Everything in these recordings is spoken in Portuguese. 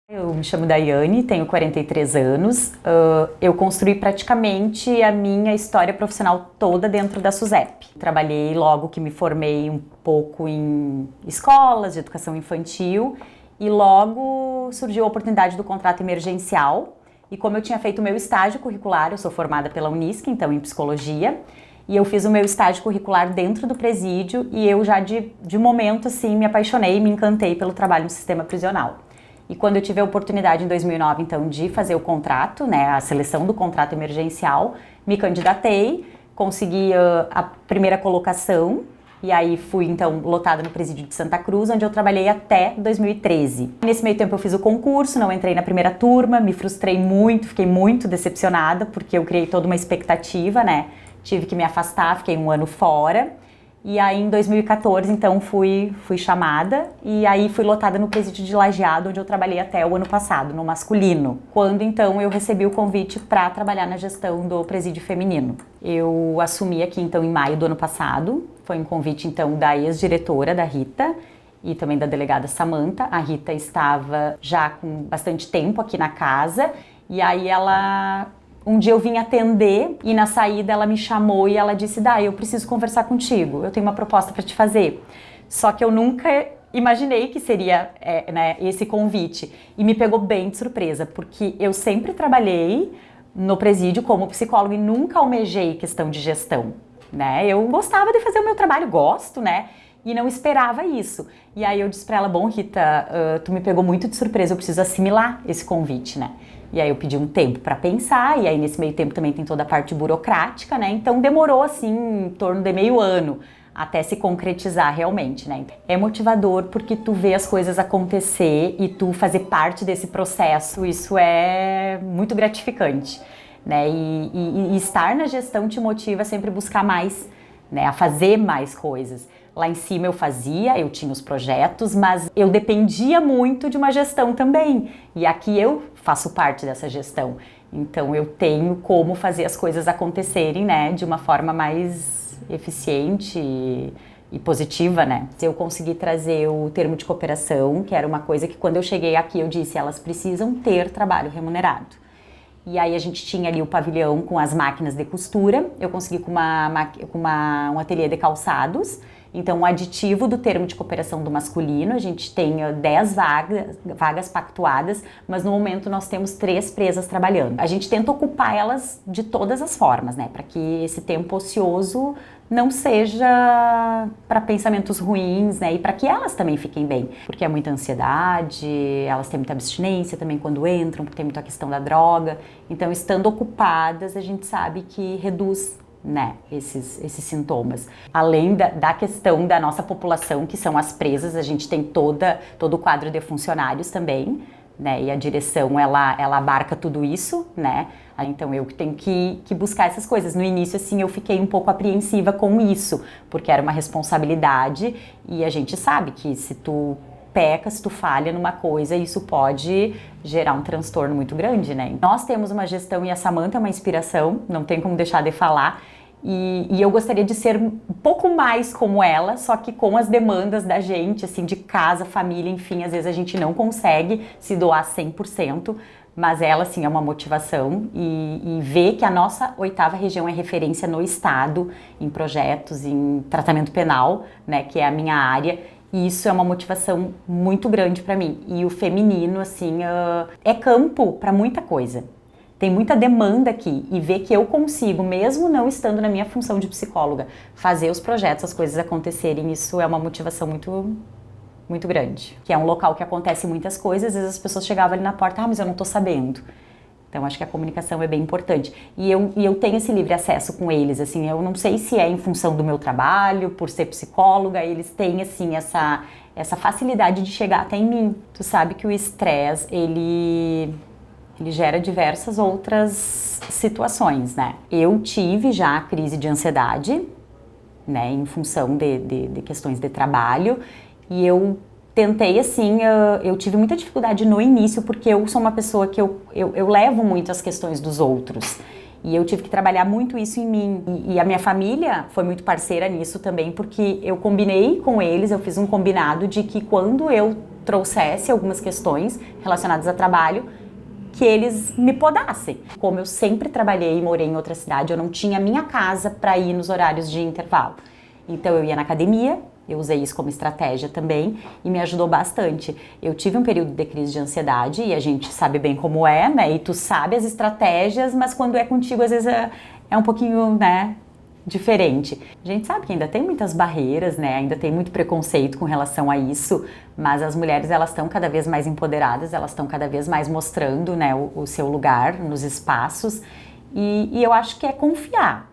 Eu me chamo Daiane, tenho 43 anos. Eu construí praticamente a minha história profissional toda dentro da SUSEP. Trabalhei logo que me formei um pouco em escolas de educação infantil e logo surgiu a oportunidade do contrato emergencial. E como eu tinha feito o meu estágio curricular, eu sou formada pela Unisc, então em psicologia, e eu fiz o meu estágio curricular dentro do presídio e eu já de momento assim me apaixonei, me encantei pelo trabalho no sistema prisional. E quando eu tive a oportunidade em 2009, então, de fazer o contrato, né, a seleção do contrato emergencial, me candidatei, consegui a primeira colocação e aí fui, então, lotada no presídio de Santa Cruz, onde eu trabalhei até 2013. Nesse meio tempo eu fiz o concurso, não entrei na primeira turma, me frustrei muito, fiquei muito decepcionada, porque eu criei toda uma expectativa, né, tive que me afastar, fiquei um ano fora. E aí em 2014, então, fui chamada e aí fui lotada no presídio de Lajeado, onde eu trabalhei até o ano passado, no masculino. Quando então eu recebi o convite para trabalhar na gestão do presídio feminino. Eu assumi aqui então em maio do ano passado, foi um convite então da ex-diretora, da Rita, e também da delegada Samanta. A Rita estava já com bastante tempo aqui na casa e aí um dia eu vim atender e na saída ela me chamou e ela disse: Dai, eu preciso conversar contigo, eu tenho uma proposta para te fazer. Só que eu nunca imaginei que seria né, esse convite e me pegou bem de surpresa, porque eu sempre trabalhei no presídio como psicóloga e nunca almejei questão de gestão, né? Eu gostava de fazer o meu trabalho, gosto, né? E não esperava isso. E aí eu disse pra ela: bom, Rita, tu me pegou muito de surpresa, eu preciso assimilar esse convite, né? E aí eu pedi um tempo para pensar, e aí nesse meio tempo também tem toda a parte burocrática, né? Então demorou assim em torno de meio ano até se concretizar realmente, né? É motivador porque tu vê as coisas acontecer e tu fazer parte desse processo, isso é muito gratificante, né? E estar na gestão te motiva a sempre buscar mais, né? A fazer mais coisas. Lá em cima eu fazia, eu tinha os projetos, mas eu dependia muito de uma gestão também. E aqui eu faço parte dessa gestão. Então eu tenho como fazer as coisas acontecerem, né, de uma forma mais eficiente e positiva, né? Eu consegui trazer o termo de cooperação, que era uma coisa que quando eu cheguei aqui eu disse: elas precisam ter trabalho remunerado. E aí a gente tinha ali o pavilhão com as máquinas de costura, eu consegui com um ateliê de calçados. Então, o aditivo do termo de cooperação do masculino, a gente tem 10 vagas pactuadas, mas no momento nós temos 3 presas trabalhando. A gente tenta ocupar elas de todas as formas, né? Para que esse tempo ocioso não seja para pensamentos ruins, né? E para que elas também fiquem bem. Porque é muita ansiedade, elas têm muita abstinência também quando entram, porque tem muita questão da droga. Então, estando ocupadas, a gente sabe que reduz, né, esses sintomas. Além da questão da nossa população, que são as presas, a gente tem todo o quadro de funcionários também, né, e a direção, ela abarca tudo isso, né, então eu que tenho que buscar essas coisas. No início, assim, eu fiquei um pouco apreensiva com isso, porque era uma responsabilidade e a gente sabe que se tu peca, se tu falha numa coisa, isso pode gerar um transtorno muito grande, né? Nós temos uma gestão e a Samanta é uma inspiração, não tem como deixar de falar, e eu gostaria de ser um pouco mais como ela, só que com as demandas da gente, assim, de casa, família, enfim, às vezes a gente não consegue se doar 100%, mas ela, assim, é uma motivação e ver que a nossa 8ª região é referência no estado, em projetos, em tratamento penal, né, que é a minha área. E isso é uma motivação muito grande para mim. E o feminino, assim, é campo para muita coisa. Tem muita demanda aqui. E ver que eu consigo, mesmo não estando na minha função de psicóloga, fazer os projetos, as coisas acontecerem, isso é uma motivação muito, muito grande. Que é um local que acontece muitas coisas, às vezes as pessoas chegavam ali na porta: mas eu não tô sabendo. Então, acho que a comunicação é bem importante. E eu tenho esse livre acesso com eles, assim, eu não sei se é em função do meu trabalho, por ser psicóloga, eles têm, assim, essa facilidade de chegar até em mim. Tu sabe que o estresse, ele gera diversas outras situações, né? Eu tive já a crise de ansiedade, né, em função de questões de trabalho, e eu tentei, assim, eu tive muita dificuldade no início, porque eu sou uma pessoa que eu levo muito as questões dos outros. E eu tive que trabalhar muito isso em mim. E a minha família foi muito parceira nisso também, porque eu combinei com eles, eu fiz um combinado de que quando eu trouxesse algumas questões relacionadas a trabalho, que eles me podassem. Como eu sempre trabalhei e morei em outra cidade, eu não tinha minha casa para ir nos horários de intervalo. Então eu ia na academia, eu usei isso como estratégia também e me ajudou bastante. Eu tive um período de crise de ansiedade e a gente sabe bem como é, né? E tu sabe as estratégias, mas quando é contigo às vezes é um pouquinho, né, diferente. A gente sabe que ainda tem muitas barreiras, né? Ainda tem muito preconceito com relação a isso, mas as mulheres elas estão cada vez mais empoderadas, elas estão cada vez mais mostrando, né, o seu lugar nos espaços e eu acho que é confiar.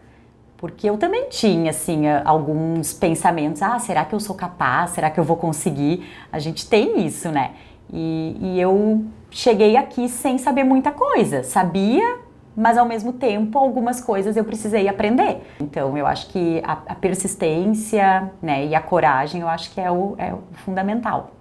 Porque eu também tinha, assim, alguns pensamentos, será que eu sou capaz? Será que eu vou conseguir? A gente tem isso, né? E eu cheguei aqui sem saber muita coisa. Sabia, mas ao mesmo tempo algumas coisas eu precisei aprender. Então eu acho que a persistência, né, e a coragem eu acho que é o fundamental.